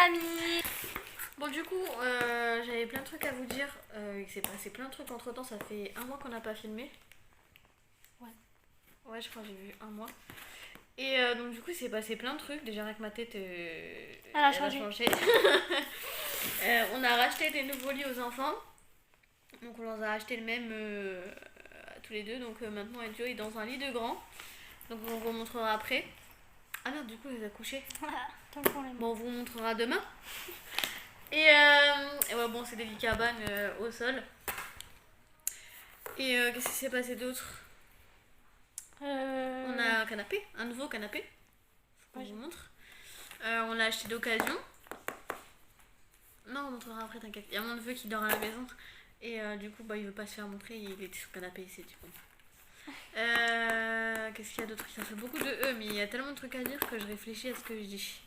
amis. Bon du coup, j'avais plein de trucs à vous dire. Il s'est passé plein de trucs entre temps, ça fait un mois qu'on n'a pas filmé. Ouais, je crois que j'ai vu un mois. Et donc du coup, il s'est passé plein de trucs. Déjà avec ma tête, Elle a changé. On a racheté des nouveaux lits aux enfants. Donc on leur a acheté le même à tous les deux. Donc maintenant Joe est dans un lit de grand. Donc on vous montrera après. Ah merde, du coup, il les a couchés. Bon, on vous montrera demain. Et ouais, bon, c'est des lits cabanes au sol. Et qu'est-ce qui s'est passé d'autre? On a un canapé, un nouveau canapé. Faut qu'on vous montre. On l'a acheté d'occasion. Non, on montrera après, t'inquiète. Il y a mon neveu qui dort à la maison. Et du coup, bah, il veut pas se faire montrer. Il était sur le canapé ici, du coup. Qu'est-ce qu'il y a d'autre? Ça fait beaucoup de E, mais il y a tellement de trucs à dire que je réfléchis à ce que je dis.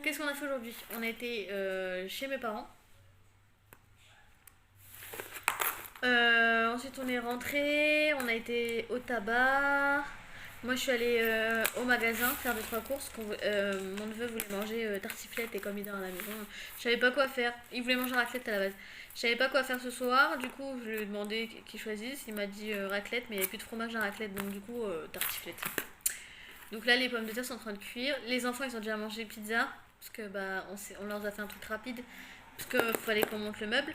Qu'est-ce qu'on a fait aujourd'hui? On a été chez mes parents. Ensuite on est rentré, on a été au tabac. Moi je suis allée au magasin faire 2-3 courses. Mon neveu voulait manger tartiflette et comme il dort à la maison, je savais pas quoi faire. Il voulait manger raclette à la base. Je savais pas quoi faire ce soir, du coup je lui ai demandé qu'il choisisse. Il m'a dit raclette, mais il n'y avait plus de fromage dans la raclette, donc du coup tartiflette. Donc là les pommes de terre sont en train de cuire. Les enfants ils ont déjà mangé pizza, parce que bah on leur a fait un truc rapide, parce qu'il fallait qu'on monte le meuble.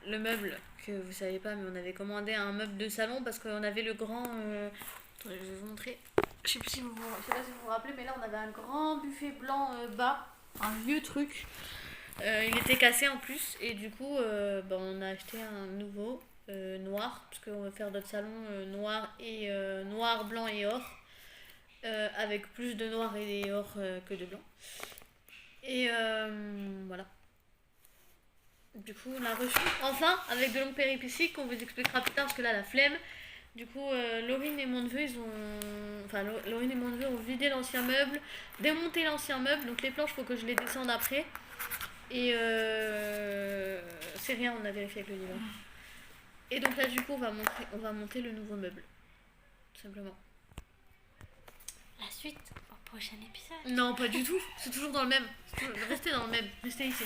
Le meuble que vous savez pas, mais on avait commandé un meuble de salon parce qu'on avait le grand. Attendez, je vais vous montrer. Je sais pas si vous vous rappelez, mais là on avait un grand buffet blanc bas, un vieux truc. Il était cassé en plus, et du coup, bah, on a acheté un nouveau noir, parce qu'on veut faire notre salon noir et noir, blanc et or, avec plus de noir et or que de blanc. Et voilà. Du coup, on a reçu enfin avec de longues péripéties qu'on vous expliquera plus tard parce que là, la flemme. Du coup, Laurine et mon neveu, Laurine et mon neveu ont vidé l'ancien meuble, démonté l'ancien meuble. Donc les planches, faut que je les descende après. Et c'est rien, on a vérifié avec le divan. Et donc là, du coup, on va monter le nouveau meuble, tout simplement. La suite au prochain épisode. Non, pas du tout. C'est toujours dans le même. Restez dans le même. Restez ici.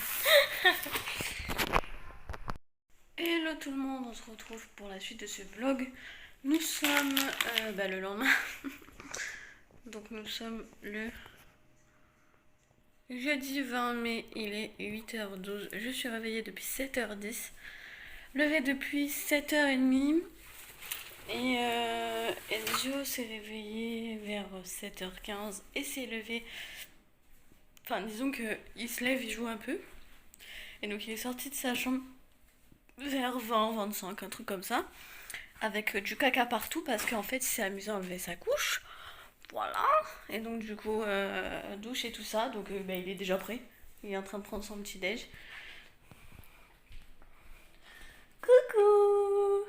Hello tout le monde, on se retrouve pour la suite de ce vlog. Nous sommes le lendemain. Donc nous sommes le jeudi 20 mai, il est 8h12. Je suis réveillée depuis 7h10. Levée depuis 7h30. Et Elio s'est réveillé vers 7h15 et s'est levé. Enfin, disons qu'il se lève, il joue un peu. Et donc il est sorti de sa chambre vers 20-25, un truc comme ça, avec du caca partout parce qu'en fait il s'est amusé à enlever sa couche, voilà, et donc du coup douche et tout ça, donc il est déjà prêt, il est en train de prendre son petit déj. Coucou.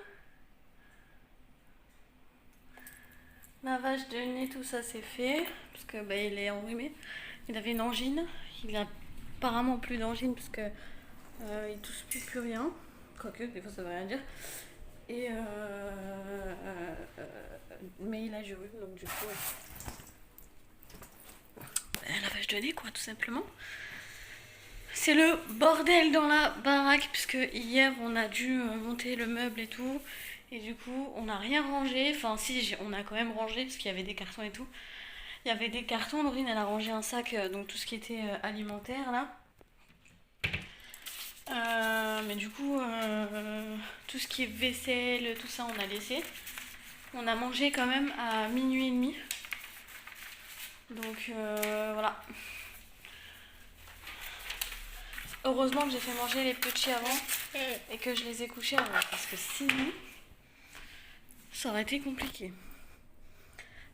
Lavage de nez, tout ça c'est fait parce que il est enrhumé, il avait une angine, il a apparemment plus d'angine parce que il tousse plus rien. Quoique, des fois ça veut rien dire. Et mais il a joué, donc du coup. Lavage de nez, quoi, tout simplement. C'est le bordel dans la baraque, puisque hier on a dû monter le meuble et tout. Et du coup, on n'a rien rangé. Enfin, si, on a quand même rangé, parce qu'il y avait des cartons et tout. Il y avait des cartons, Laurine elle a rangé un sac, donc tout ce qui était alimentaire là. Mais du coup, tout ce qui est vaisselle, tout ça, on a laissé. On a mangé quand même à minuit et demi. Donc voilà. Heureusement que j'ai fait manger les petits avant et que je les ai couchés avant, parce que sinon, ça aurait été compliqué.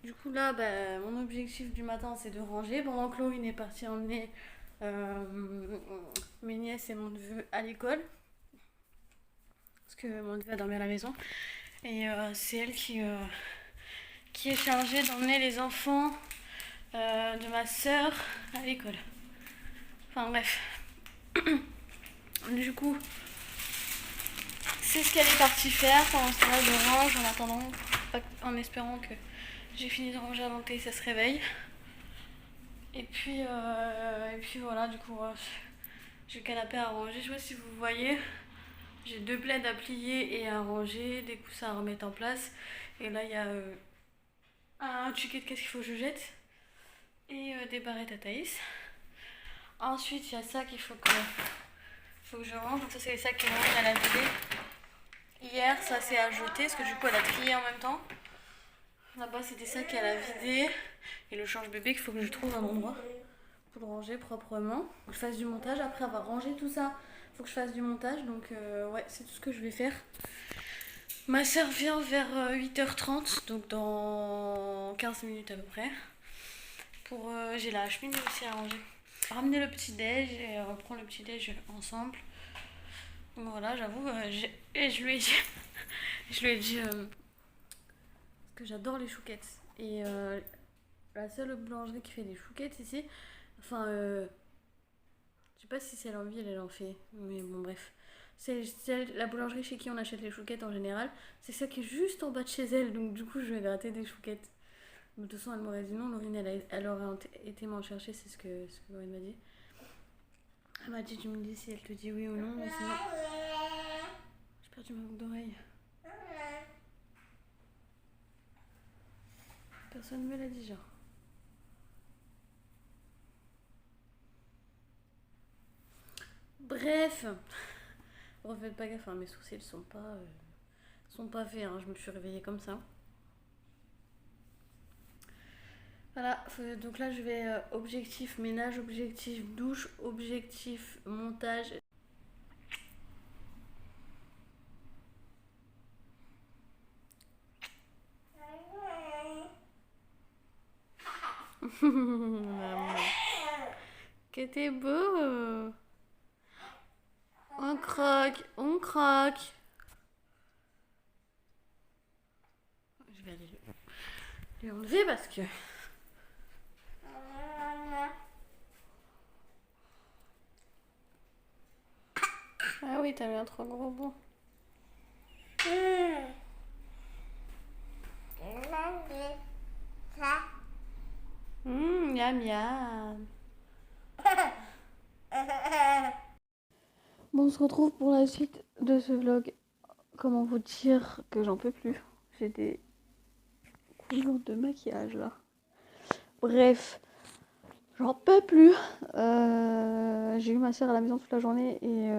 Du coup là, mon objectif du matin, c'est de ranger. Pendant que Laurine est partie emmener mes nièces et mon neveu à l'école, parce que mon neveu a dormi à la maison, et c'est elle qui est chargée d'emmener les enfants de ma soeur à l'école. Enfin bref. Du coup, c'est ce qu'elle est partie faire. Pendant ce temps-là, je range en attendant, en espérant que j'ai fini de ranger avant que ça se réveille. Et puis voilà, du coup, j'ai le canapé à ranger. Je sais pas si vous voyez. J'ai 2 plaids à plier et à ranger, des coussins à remettre en place. Et là, il y a un ticket de qu'est-ce qu'il faut que je jette. Et des barrettes à Thaïs. Ensuite, il y a ça faut que je range. Donc ça, c'est les sacs que Maureen elle a vidé hier. Ça, c'est à jeter parce que du coup, elle a trié en même temps. Là-bas, c'est des sacs qu'elle a vidés. Et le change-bébé qu'il faut que je trouve un endroit pour le ranger proprement. Faut que je fasse du montage. Après avoir rangé tout ça, faut que je fasse du montage. Donc ouais, c'est tout ce que je vais faire. Ma soeur vient vers 8h30, donc dans 15 minutes à peu près. J'ai la cheminée aussi à ranger. Ramener le petit-déj et reprendre le petit-déj ensemble. Donc voilà, j'avoue, et je lui ai dit, je lui ai dit que j'adore les chouquettes. Et la seule boulangerie qui fait des chouquettes ici, enfin, je sais pas si c'est l'envie, elle en fait, mais bon, bref. C'est la boulangerie chez qui on achète les chouquettes en général. C'est ça qui est juste en bas de chez elle, donc du coup, je vais gratter des chouquettes. De toute façon, elle m'aurait dit non, Laurine, elle aurait été m'en chercher, c'est ce que Laurine m'a dit. Elle m'a dit, tu me dis si elle te dit oui ou non, mais sinon. J'ai perdu ma boucle d'oreille. Personne ne me l'a dit, genre. Bref, refaites pas gaffe, hein, mes sourcils sont pas faits, hein, je me suis réveillée comme ça. Voilà, donc là je vais objectif ménage, objectif douche, objectif montage. Maman, que t'es beau. On croque, on croque. Je vais aller lui enlever parce que... Ah oui, t'as mis un trop gros bout. Miam miam. Bon, on se retrouve pour la suite de ce vlog. Comment vous dire que j'en peux plus. J'ai des couleurs de maquillage là. Bref, j'en peux plus. J'ai eu ma soeur à la maison toute la journée et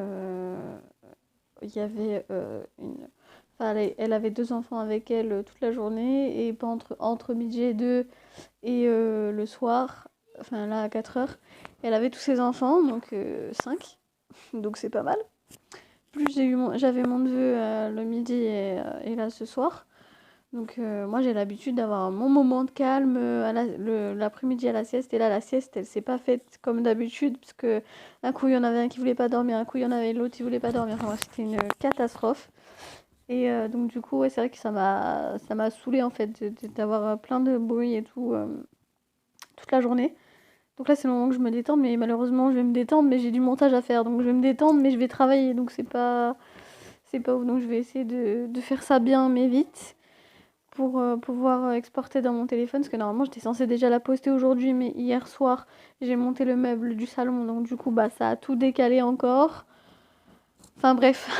il y avait une... Enfin, elle avait 2 enfants avec elle toute la journée et entre midi et 2 et le soir, enfin là à 4h, elle avait tous ses enfants, donc 5, donc c'est pas mal. Plus j'avais mon neveu le midi et là ce soir. Donc moi j'ai l'habitude d'avoir mon moment de calme l'après-midi à la sieste. Et là la sieste elle s'est pas faite comme d'habitude parce que un coup il y en avait un qui voulait pas dormir, un coup il y en avait l'autre qui voulait pas dormir. Enfin c'était une catastrophe. Et donc du coup ouais, c'est vrai que ça m'a saoulée en fait d'avoir plein de bruit et tout toute la journée. Donc là c'est le moment que je me détends, mais malheureusement je vais me détendre mais j'ai du montage à faire. Donc je vais me détendre mais je vais travailler, donc c'est pas ouf. Donc je vais essayer de faire ça bien mais vite pour pouvoir exporter dans mon téléphone, parce que normalement j'étais censée déjà la poster aujourd'hui, mais hier soir j'ai monté le meuble du salon, donc du coup bah ça a tout décalé encore. Enfin bref,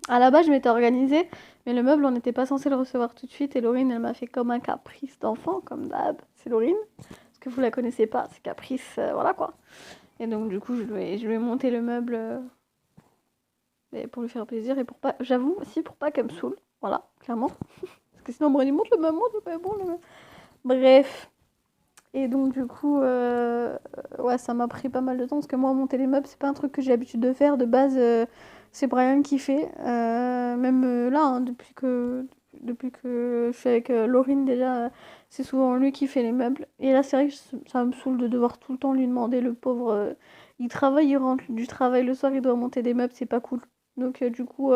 à la base je m'étais organisée, mais le meuble on n'était pas censé le recevoir tout de suite, et Laurine elle m'a fait comme un caprice d'enfant, comme d'hab, c'est Laurine, parce que vous la connaissez pas, c'est caprice, voilà quoi. Et donc du coup je lui ai monté le meuble pour lui faire plaisir, et pour pas, j'avoue aussi pour pas qu'elle me saoule, voilà, clairement. Parce que sinon, Brady monte le même monde, pas bon. Bref. Et donc, du coup, ouais, ça m'a pris pas mal de temps. Parce que moi, monter les meubles, c'est pas un truc que j'ai l'habitude de faire. De base, c'est Brian qui fait. Même là, hein, depuis que je suis avec Laurine, déjà, c'est souvent lui qui fait les meubles. Et là, c'est vrai que ça me saoule de devoir tout le temps lui demander. Le pauvre, il travaille, il rentre du travail le soir, il doit monter des meubles, c'est pas cool. Donc, du coup,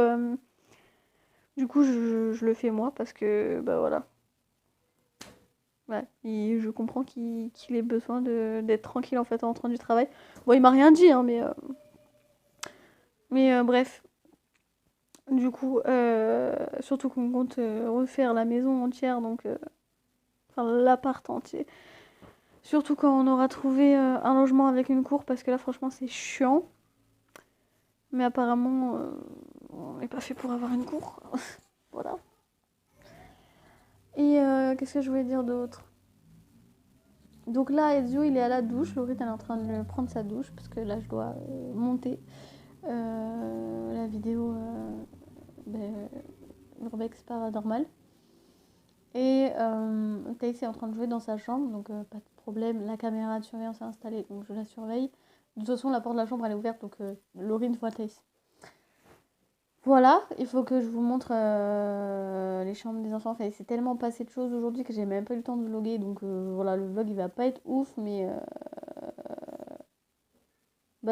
je le fais moi parce que, bah voilà. Ouais, je comprends qu'il ait besoin d'être tranquille en fait en rentrant du travail. Bon, il m'a rien dit, hein, mais bref. Du coup, surtout qu'on compte refaire la maison entière, donc enfin l'appart entier. Surtout quand on aura trouvé un logement avec une cour, parce que là, franchement, c'est chiant. Mais apparemment, on n'est pas fait pour avoir une cour. Voilà. Et qu'est-ce que je voulais dire d'autre? Donc là, Ezio, il est à la douche. Laurine, elle est en train de prendre sa douche, parce que là, je dois monter la vidéo Urbex Paranormal. Et Thaïs est en train de jouer dans sa chambre, donc pas de problème. La caméra de surveillance est installée, donc je la surveille. De toute façon, la porte de la chambre, elle est ouverte, donc Laurine voit Thaïs. Voilà, il faut que je vous montre les chambres des enfants. Enfin, c'est tellement passé de choses aujourd'hui que j'ai même pas eu le temps de vlogger. Donc voilà, le vlog il va pas être ouf, mais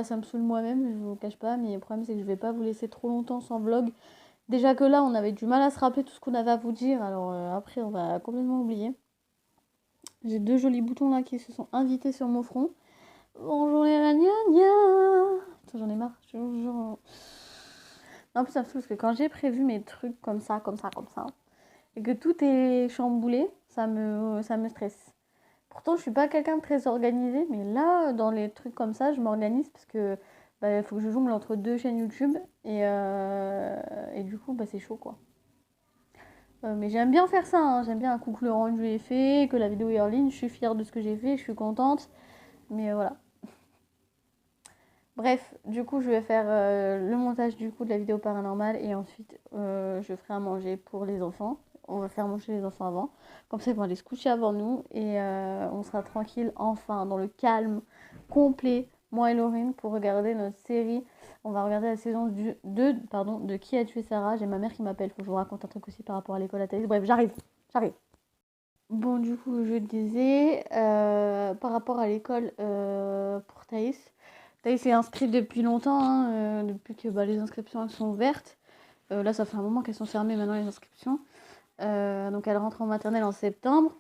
ça me saoule moi-même, je vous cache pas. Mais le problème c'est que je vais pas vous laisser trop longtemps sans vlog. Déjà que là, on avait du mal à se rappeler tout ce qu'on avait à vous dire. Alors après, on va complètement oublier. J'ai 2 jolis boutons là qui se sont invités sur mon front. Bonjour les ragnagnas. J'en ai marre. En plus, ça me saoule parce que quand j'ai prévu mes trucs comme ça, et que tout est chamboulé, ça me stresse. Pourtant, je suis pas quelqu'un de très organisé, mais là, dans les trucs comme ça, je m'organise parce que il faut que je jongle entre 2 chaînes YouTube et du coup, c'est chaud quoi. Mais j'aime bien faire ça, hein. J'aime bien un coup que le rendu est fait, que la vidéo est en ligne, je suis fière de ce que j'ai fait, je suis contente, mais voilà. Bref, du coup, je vais faire le montage du coup de la vidéo paranormale et ensuite je ferai à manger pour les enfants. On va faire manger les enfants avant. Comme ça, ils vont aller se coucher avant nous et on sera tranquille enfin dans le calme complet, moi et Laurine, pour regarder notre série. On va regarder la saison 2 de Qui a tué Sarah. J'ai ma mère qui m'appelle, faut que je vous raconte un truc aussi par rapport à l'école à Thaïs. Bref, j'arrive. Bon, du coup, je disais, par rapport à l'école pour Thaïs, Thaïs est inscrite depuis longtemps, hein, depuis que les inscriptions elles sont ouvertes. Là, ça fait un moment qu'elles sont fermées maintenant, les inscriptions. Donc, elle rentre en maternelle en septembre.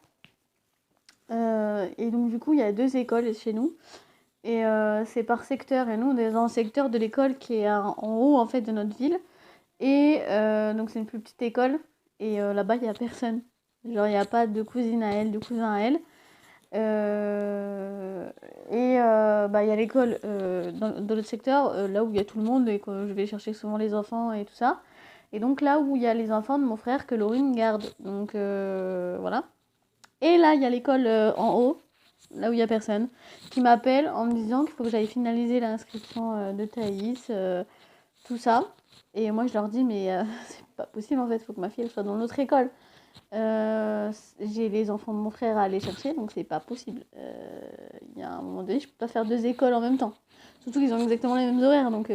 Et donc, du coup, il y a 2 écoles chez nous. Et c'est par secteur. Et nous, on est dans le secteur de l'école qui est en haut, en fait, de notre ville. Et donc, c'est une plus petite école. Et là-bas, il n'y a personne. Genre, il n'y a pas de cousine à elle, de cousin à elle. Il y a l'école dans l'autre secteur, là où il y a tout le monde et que je vais chercher souvent les enfants et tout ça. Et donc là où il y a les enfants de mon frère que Laurine garde. Donc voilà. Et là, il y a l'école en haut, là où il n'y a personne, qui m'appelle en me disant qu'il faut que j'aille finaliser l'inscription de Thaïs, tout ça. Et moi, je leur dis, mais c'est pas possible en fait, il faut que ma fille elle soit dans l'autre école. J'ai les enfants de mon frère à aller chercher, donc c'est pas possible. Il y a un moment donné, je peux pas faire 2 écoles en même temps. Surtout qu'ils ont exactement les mêmes horaires. Donc,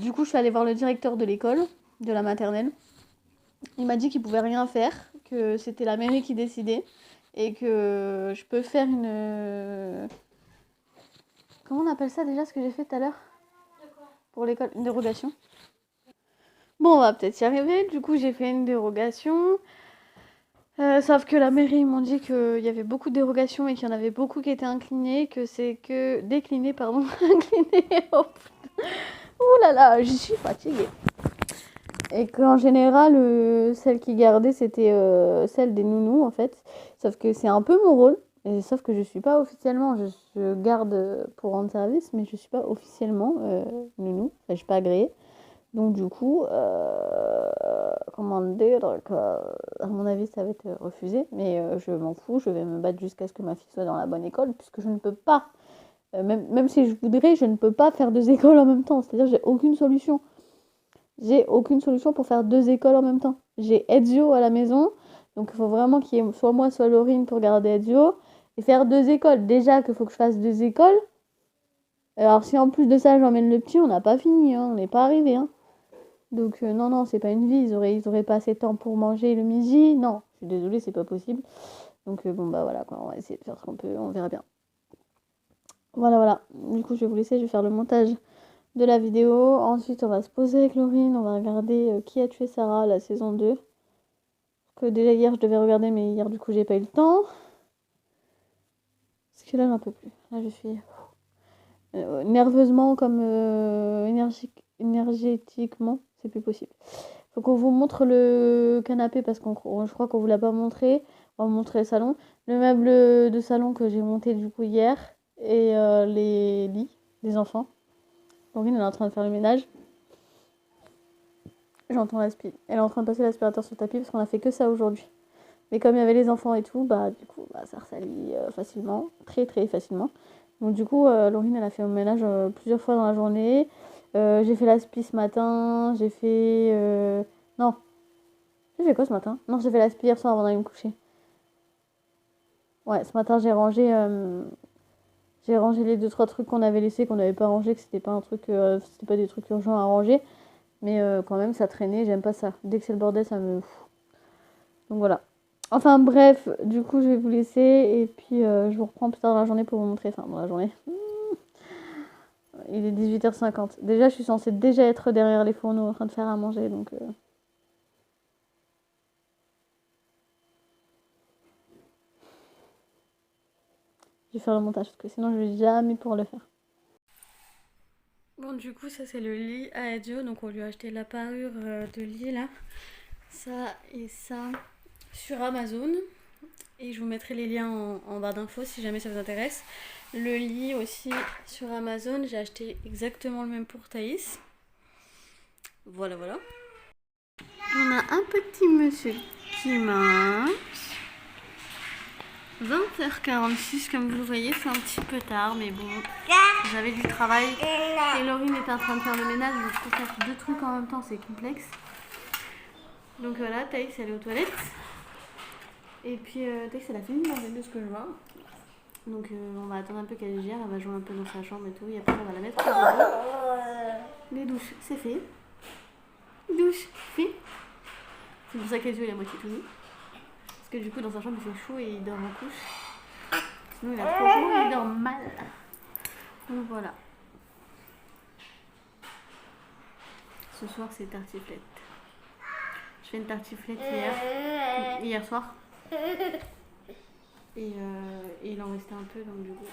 du coup, je suis allée voir le directeur de l'école, de la maternelle. Il m'a dit qu'il pouvait rien faire, que c'était la mairie qui décidait et que je peux faire une. Comment on appelle ça déjà, ce que j'ai fait tout à l'heure? Pour l'école, une dérogation. Bon, on va peut-être y arriver. Du coup, j'ai fait une dérogation. Sauf que la mairie, ils m'ont dit qu'il y avait beaucoup de dérogations et qu'il y en avait beaucoup qui étaient inclinées, que c'est que déclinées, pardon, inclinées. Oh, ouh là là, je suis fatiguée. Et qu'en général, celle qui gardait, c'était celle des nounous, en fait. Sauf que c'est un peu mon rôle. Et sauf que je suis pas officiellement, je garde pour rendre service, mais je suis pas officiellement nounou. Enfin, je suis pas agréée. Donc du coup, comment dire, à mon avis, ça va être refusé. Mais je m'en fous, je vais me battre jusqu'à ce que ma fille soit dans la bonne école, puisque je ne peux pas, même si je voudrais, je ne peux pas faire 2 écoles en même temps. C'est-à-dire j'ai aucune solution. J'ai aucune solution pour faire 2 écoles en même temps. J'ai Ezio à la maison, donc il faut vraiment qu'il y ait soit moi, soit Laurine pour garder Ezio. Et faire 2 écoles, déjà qu'il faut que je fasse 2 écoles. Alors si en plus de ça j'emmène le petit, on n'a pas fini, hein, on n'est pas arrivé. Hein. Donc non, c'est pas une vie, ils auraient pas assez de temps pour manger le midi. Non, je suis désolée, c'est pas possible. Donc voilà, quoi, on va essayer de faire ce qu'on peut, on verra bien. Voilà. Du coup, je vais vous laisser, je vais faire le montage de la vidéo. Ensuite, on va se poser avec Laurine, on va regarder Qui a tué Sarah, la saison 2. Que déjà hier, je devais regarder, mais hier, du coup, j'ai pas eu le temps. Parce que là, j'en peux plus. Là, je suis nerveusement comme énergétiquement, c'est plus possible. Faut qu'on vous montre le canapé parce je crois qu'on vous l'a pas montré. On va montrer le salon. Le meuble de salon que j'ai monté du coup hier et les lits des enfants. Laurine elle est en train de faire le ménage. J'entends l'aspirateur. Elle est en train de passer l'aspirateur sur le tapis parce qu'on a fait que ça aujourd'hui. Mais comme il y avait les enfants et tout, bah du coup ça ressalit facilement, très très facilement. Donc du coup Laurine elle a fait mon ménage plusieurs fois dans la journée. J'ai fait l'aspi ce matin, j'ai fait... Non. J'ai fait quoi ce matin? Non, j'ai fait l'aspi hier soir avant d'aller me coucher. Ouais, ce matin j'ai rangé les 2-3 trucs qu'on avait laissés, qu'on n'avait pas rangés, que c'était pas un truc, c'était pas des trucs urgents à ranger. Mais quand même ça traînait, j'aime pas ça. Dès que c'est le bordel, ça me... Donc voilà. Enfin bref, du coup je vais vous laisser et puis je vous reprends plus tard dans la journée pour vous montrer, enfin dans la journée. Il est 18h50. Déjà je suis censée déjà être derrière les fourneaux en train de faire à manger donc... Je vais faire le montage parce que sinon je vais jamais pouvoir le faire. Bon, du coup, ça c'est le lit à Adio. Donc, on lui a acheté la parure de lit là. Ça et ça sur Amazon. Et je vous mettrai les liens en barre d'infos si jamais ça vous intéresse. Le lit aussi sur Amazon. J'ai acheté exactement le même pour Thaïs. Voilà, voilà. On a un petit monsieur qui mange. 20h46, comme vous le voyez, c'est un petit peu tard, mais bon, j'avais du travail. Et Laurine était en train de faire le ménage, donc pour faire 2 trucs en même temps, c'est complexe. Donc voilà, Thaïs, elle est aux toilettes. Et puis Thaïs, elle a fini de manger de ce que je vois. Donc on va attendre un peu qu'elle gère, elle va jouer un peu dans sa chambre et tout. Et après, on va la mettre au repos. Les douches, c'est fait. Douche, fait. C'est pour ça qu'elle est à moitié tout nu. Parce que du coup dans sa chambre il fait chaud et il dort en couche. Sinon il a trop chaud et il dort mal. Donc voilà. Ce soir c'est tartiflette. Je fais une tartiflette hier soir. Et il en restait un peu donc du coup.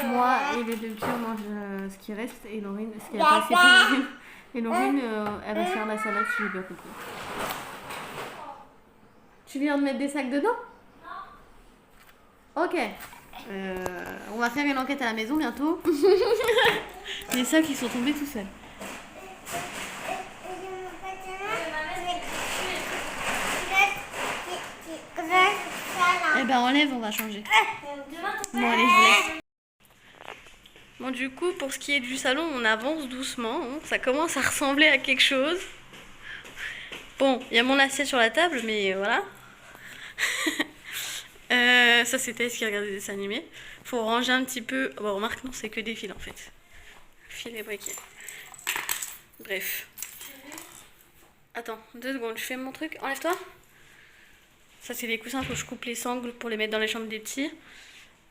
Moi et les 2 petits on mange ce qui reste et Laurine, ce qui a pas assez pour Laurine. Et Laurine elle va se faire la salade si j'ai bien compris. Tu viens de mettre des sacs dedans? Ok. On va faire une enquête à la maison bientôt. Les sacs ils sont tombés tout seuls. Eh ben enlève, on va changer. Bon allez, je vous laisse. Bon du coup pour ce qui est du salon on avance doucement. Ça commence à ressembler à quelque chose. Bon, il y a mon assiette sur la table mais voilà. Ça c'était ce qui regardait des dessins animés. Faut ranger un petit peu. Bon, remarque, non, c'est que des fils en fait. Fils et briquets. Bref. Attends, 2 secondes, je fais mon truc. Enlève-toi. Ça c'est les coussins, faut que je coupe les sangles pour les mettre dans les chambres des petits.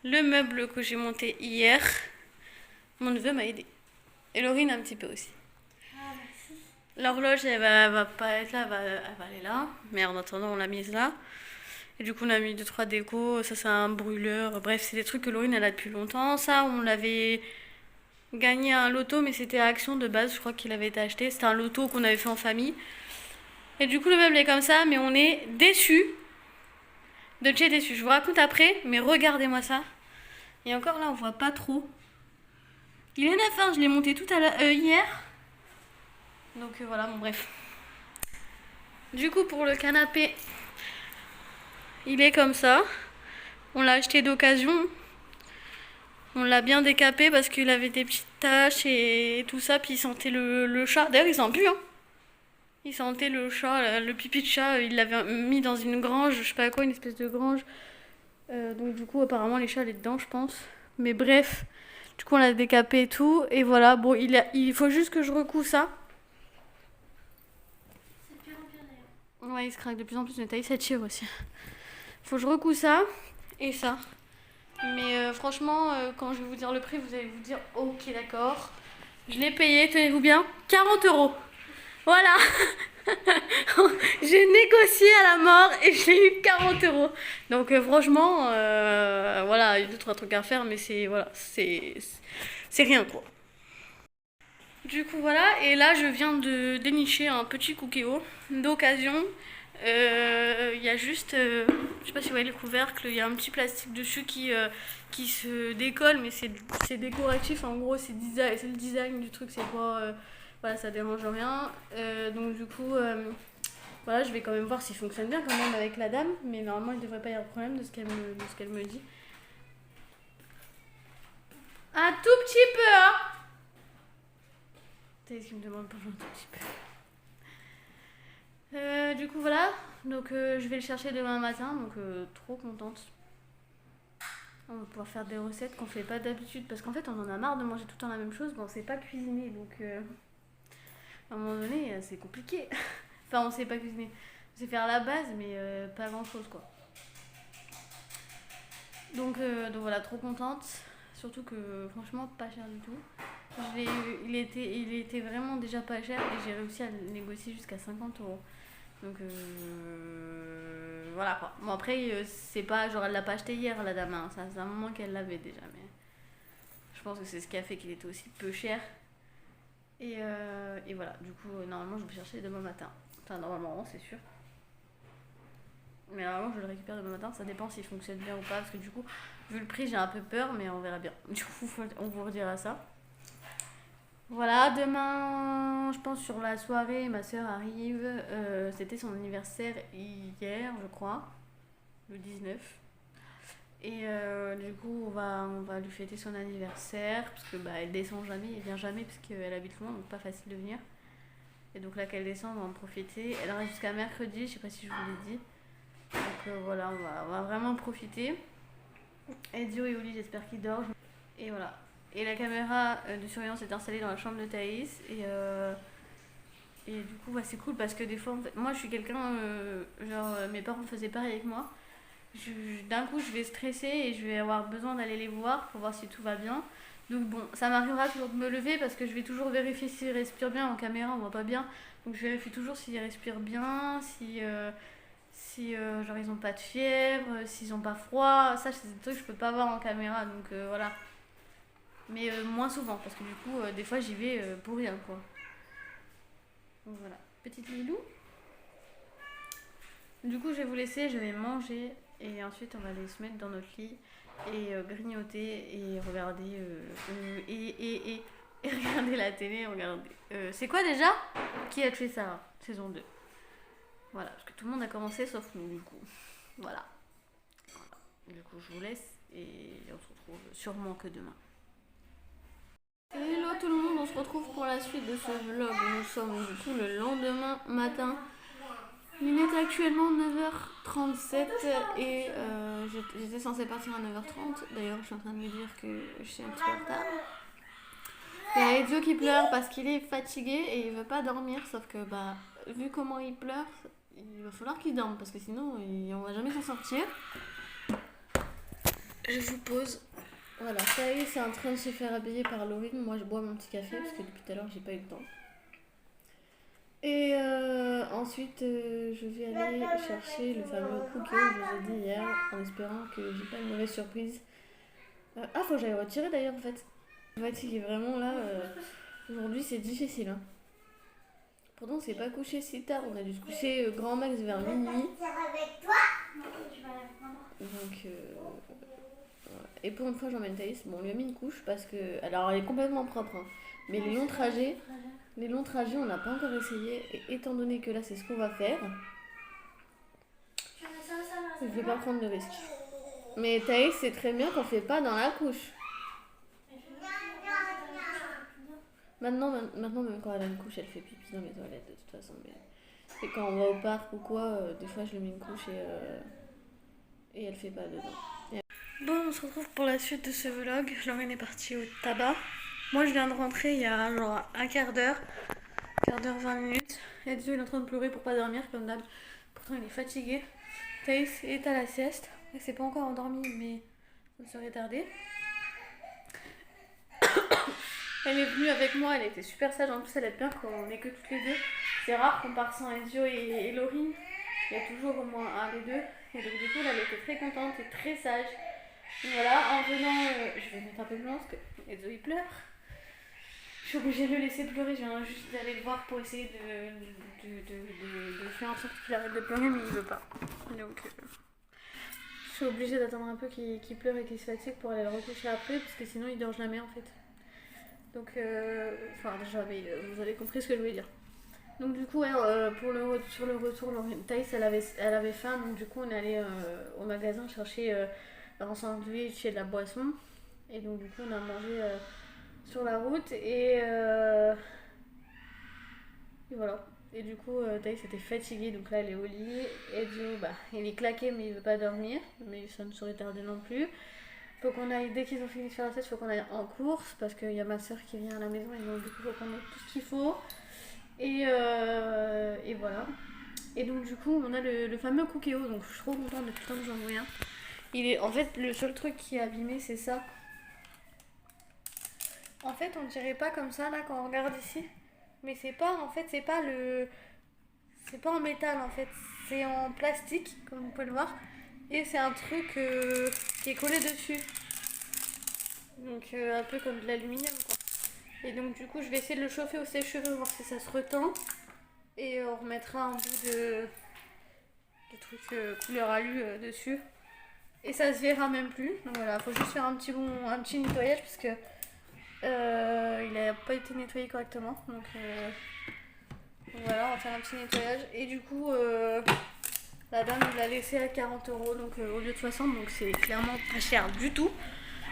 Le meuble que j'ai monté hier. Mon neveu m'a aidé. Et Laurine un petit peu aussi. L'horloge elle va pas être là, elle va aller là. Mais en attendant on l'a mise là. Et du coup on a mis 2-3 décos. Ça c'est un brûleur. Bref c'est des trucs que Laurine elle a depuis longtemps. Ça on l'avait gagné à un loto mais c'était à Action de base. Je crois qu'il avait été acheté. C'était un loto qu'on avait fait en famille. Et du coup le meuble est comme ça mais on est déçus. De chez déçus. Je vous raconte après mais regardez-moi ça. Et encore là on voit pas trop. Il est neuf, hein, je l'ai monté tout à l'heure hier. Donc voilà, bon bref. Du coup pour le canapé, il est comme ça. On l'a acheté d'occasion. On l'a bien décapé parce qu'il avait des petites taches et tout ça. Puis il sentait le chat. D'ailleurs il sent plus hein. Il sentait le chat, le pipi de chat. Il l'avait mis dans une grange, je sais pas quoi, une espèce de grange. Donc du coup apparemment les chats allaient dedans je pense. Mais bref, du coup on l'a décapé et tout. Et voilà, bon il faut juste que je recoue ça. Ouais, il se craque de plus en plus, mais Thaïs ça tire aussi. Faut que je recoue ça et ça. Mais franchement, quand je vais vous dire le prix, vous allez vous dire ok, d'accord. Je l'ai payé, tenez-vous bien, 40 €. Voilà. J'ai négocié à la mort et j'ai eu 40 €. Donc franchement, voilà, il y a 2-3 trucs à faire, mais c'est voilà, c'est rien quoi. Du coup voilà, et là je viens de dénicher un petit Cookéo d'occasion. Il y a juste, je sais pas si vous voyez le couvercle, il y a un petit plastique dessus qui se décolle, mais c'est décoratif. En gros, c'est le design du truc, c'est pas, voilà, ça dérange rien. Donc du coup, voilà, je vais quand même voir s'il fonctionne bien quand même avec la dame, mais normalement il devrait pas y avoir de problème de ce qu'elle me dit. Un tout petit peu, hein. C'est ce qu'il me demande pour jouer un tout petit peu. Du coup voilà, donc je vais le chercher demain matin, donc trop contente. On va pouvoir faire des recettes qu'on fait pas d'habitude, parce qu'en fait on en a marre de manger tout le temps la même chose, mais on sait pas cuisiner, donc à un moment donné c'est compliqué. Enfin on sait pas cuisiner, on sait faire la base, mais pas grand chose quoi. Donc voilà, trop contente, surtout que franchement pas cher du tout. Il était vraiment déjà pas cher et j'ai réussi à le négocier jusqu'à 50 €. Donc voilà quoi. Bon après c'est pas genre elle l'a pas acheté hier la dame, hein. Ça c'est un moment qu'elle l'avait déjà, mais je pense que c'est ce qui a fait qu'il était aussi peu cher. Et voilà, du coup normalement je vais le chercher demain matin. Enfin normalement c'est sûr. Mais normalement je le récupère demain matin, ça dépend s'il fonctionne bien ou pas, parce que du coup vu le prix j'ai un peu peur, mais on verra bien. Du coup on vous redira ça. Voilà, demain, je pense sur la soirée, ma soeur arrive. C'était son anniversaire hier, je crois, le 19. Et du coup, on va lui fêter son anniversaire, parce que bah, elle descend jamais, elle vient jamais, parce qu'elle habite loin, donc pas facile de venir. Et donc là qu'elle descend, on va en profiter. Elle reste jusqu'à mercredi, je sais pas si je vous l'ai dit. Donc voilà, on va vraiment profiter. Edio et Oli, j'espère qu'ils dorment. Et voilà. Et la caméra de surveillance est installée dans la chambre de Thaïs. Et du coup, c'est cool parce que des fois, en fait, moi je suis quelqu'un, mes parents faisaient pareil avec moi. D'un coup, je vais stresser et je vais avoir besoin d'aller les voir pour voir si tout va bien. Donc bon, ça m'arrivera toujours de me lever parce que je vais toujours vérifier s'ils respirent bien. En caméra, on voit pas bien. Donc je vérifie toujours s'ils respirent bien, si genre ils ont pas de fièvre, s'ils ont pas froid. Ça, c'est des trucs que je peux pas voir en caméra. Donc voilà. Mais moins souvent, parce que du coup, des fois, j'y vais pour rien, quoi. Donc voilà, petite Lilou. Du coup, je vais vous laisser, je vais manger, et ensuite, on va aller se mettre dans notre lit, et grignoter, et regarder, et regarder la télé, regarder... c'est quoi déjà Qui a tué Sarah, saison 2. Voilà, parce que tout le monde a commencé, sauf nous, du coup. Voilà. Du coup, je vous laisse, et on se retrouve sûrement que demain. Hello tout le monde, on se retrouve pour la suite de ce vlog. Nous sommes du coup le lendemain matin. Il est actuellement 9h37 et j'étais censée partir à 9h30. D'ailleurs, je suis en train de me dire que je suis un petit peu en retard. Il y a Edio qui pleure parce qu'il est fatigué et il veut pas dormir. Sauf que, vu comment il pleure, il va falloir qu'il dorme parce que sinon, on va jamais s'en sortir. Je vous pose. Voilà, ça y est, c'est en train de se faire habiller par Laurine. Moi, je bois mon petit café parce que depuis tout à l'heure, j'ai pas eu le temps. Et ensuite, je vais aller chercher le fameux cookie que je vous ai dit hier en espérant que j'ai pas une mauvaise surprise. Faut que j'aille retirer d'ailleurs en fait. En fait, il est vraiment là. Aujourd'hui, c'est difficile. Hein. Pourtant, on s'est pas couché si tard. On a dû se coucher grand max vers minuit. Donc. Et pour une fois, j'emmène Thaïs. Bon, on lui a mis une couche parce que. Alors, elle est complètement propre. Hein. Mais les longs trajets, on n'a pas encore essayé. Et étant donné que là, c'est ce qu'on va faire, je vais pas prendre de risque. Mais Thaïs, c'est très bien qu'on fait pas dans la couche. Maintenant, même quand elle a une couche, elle fait pipi dans les toilettes de toute façon. Mais c'est quand on va au parc ou quoi, des fois, je lui mets une couche et elle fait pas dedans. Bon, on se retrouve pour la suite de ce vlog. Laurine est partie au tabac. Moi, je viens de rentrer il y a genre un quart d'heure, 20 minutes. Edzo, il est en train de pleurer pour pas dormir, comme d'hab. Pourtant, il est fatigué. Thaïs est à la sieste. Elle s'est pas encore endormie, mais ça serait tardé. Elle est venue avec moi, elle était super sage. En plus, elle aime bien quand on est que toutes les deux. C'est rare qu'on part sans Edzo et Laurine. Il y a toujours au moins un des deux. Et donc, du coup, là, elle était très contente et très sage. Donc voilà, en venant, je vais mettre un peu blanc parce que Edzo il pleure. Je suis obligée de le laisser pleurer, je viens juste d'aller le voir pour essayer de faire en sorte qu'il arrête de pleurer, mais il veut pas. Donc, je suis obligée d'attendre un peu qu'il pleure et qu'il se fatigue pour aller le recoucher après, parce que sinon il dort jamais en fait. Donc, enfin, déjà, mais, vous avez compris ce que je voulais dire. Donc, du coup, ouais, sur le retour, Thaïs, elle avait faim, donc du coup, on est allé au magasin chercher un sandwich et de la boisson. Et donc, du coup, on a mangé sur la route et voilà. Et du coup, Thaïs était fatiguée, donc là, elle est au lit. Et Joe, bah, il est claqué, mais il veut pas dormir, mais ça ne saurait tarder non plus. Faut qu'on aille, dès qu'ils ont fini de faire la fête, faut qu'on aille en course parce qu'il y a ma soeur qui vient à la maison et donc du coup faut qu'on ait tout ce qu'il faut. Et voilà. Et donc du coup on a le fameux Cookéo, donc je suis trop contente depuis le temps que j'en vois un. Il est, en fait le seul truc qui est abîmé c'est ça. En fait on dirait pas comme ça là quand on regarde ici. Mais c'est pas, en fait c'est pas le... C'est pas en métal en fait, c'est en plastique comme vous pouvez le voir. Et c'est un truc qui est collé dessus. Donc un peu comme de l'aluminium quoi. Et donc du coup je vais essayer de le chauffer au sèche-cheveux voir si ça se retend. Et on remettra un bout de truc couleur alu dessus. Et ça se verra même plus. Donc voilà, faut juste faire un petit nettoyage parce que il a pas été nettoyé correctement. Donc voilà, on va faire un petit nettoyage. Et du coup la dame nous l'a laissé à 40 €, donc au lieu de 60, donc c'est clairement pas cher du tout.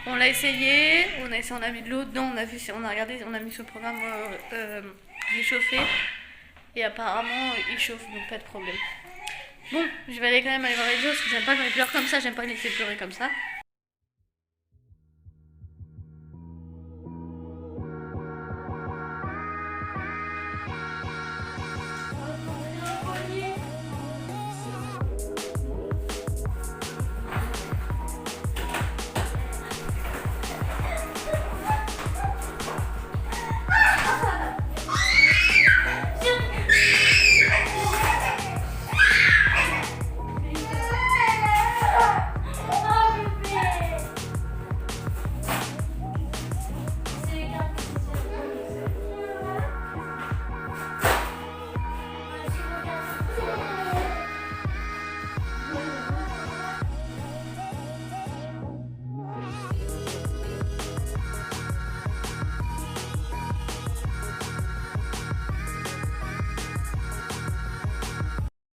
On l'a essayé, on a mis de l'eau dedans, on a regardé, on a mis ce programme réchauffé et apparemment il chauffe donc pas de problème. Bon, je vais aller quand même aller voir les autres parce que j'aime pas quand ils pleurent comme ça, j'aime pas les laisser pleurer comme ça.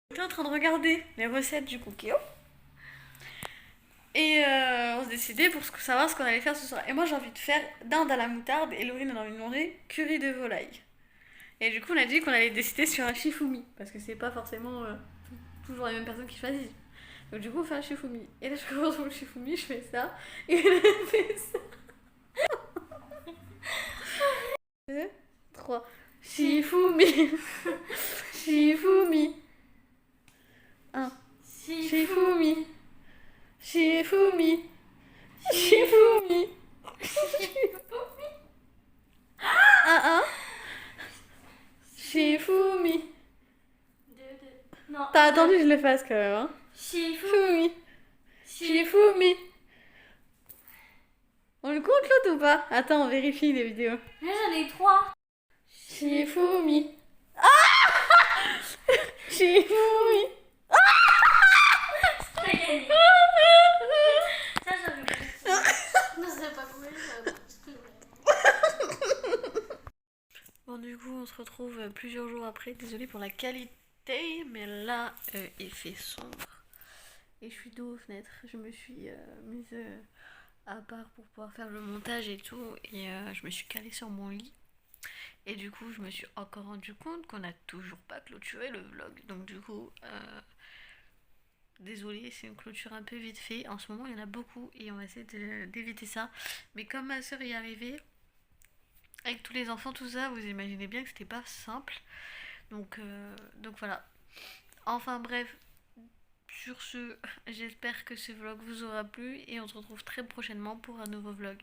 J'étais en train de regarder les recettes du Cookéo. Et on se décidait pour savoir ce qu'on allait faire ce soir. Et moi j'ai envie de faire dinde à la moutarde et Laurine a envie de manger curry de volaille. Et du coup on a dit qu'on allait décider sur un shifumi. Parce que c'est pas forcément toujours les mêmes personnes qui choisissent. Donc du coup on fait un shifumi. Et là je commence sur le shifumi, je fais ça. Et elle fait ça. 2, 3. Shifumi. Shifumi. 1. Shifumi. Shifumi. Shifumi. Un. Shifumi. Non. T'as attendu que je le fasse quand même, hein. Shifumi. Shifumi. On le compte l'autre ou pas? Attends, on vérifie les vidéos. Là j'en ai 3. Shifumi. Ah Shifumi. T'as gagné. Ça j'avais pas. Non, c'est pas cool. Bon, du coup, on se retrouve plusieurs jours après. Désolée pour la qualité, mais là, il fait sombre. Et je suis dos aux fenêtres. Je me suis mise à part pour pouvoir faire le montage et tout. Et je me suis calée sur mon lit. Et du coup, je me suis encore rendu compte qu'on n'a toujours pas clôturé le vlog. Donc, du coup, désolée, c'est une clôture un peu vite fait. En ce moment, il y en a beaucoup et on va essayer d'éviter ça. Mais comme ma soeur y est arrivée, avec tous les enfants, tout ça, vous imaginez bien que c'était pas simple. Donc voilà. Enfin bref, sur ce, j'espère que ce vlog vous aura plu et on se retrouve très prochainement pour un nouveau vlog.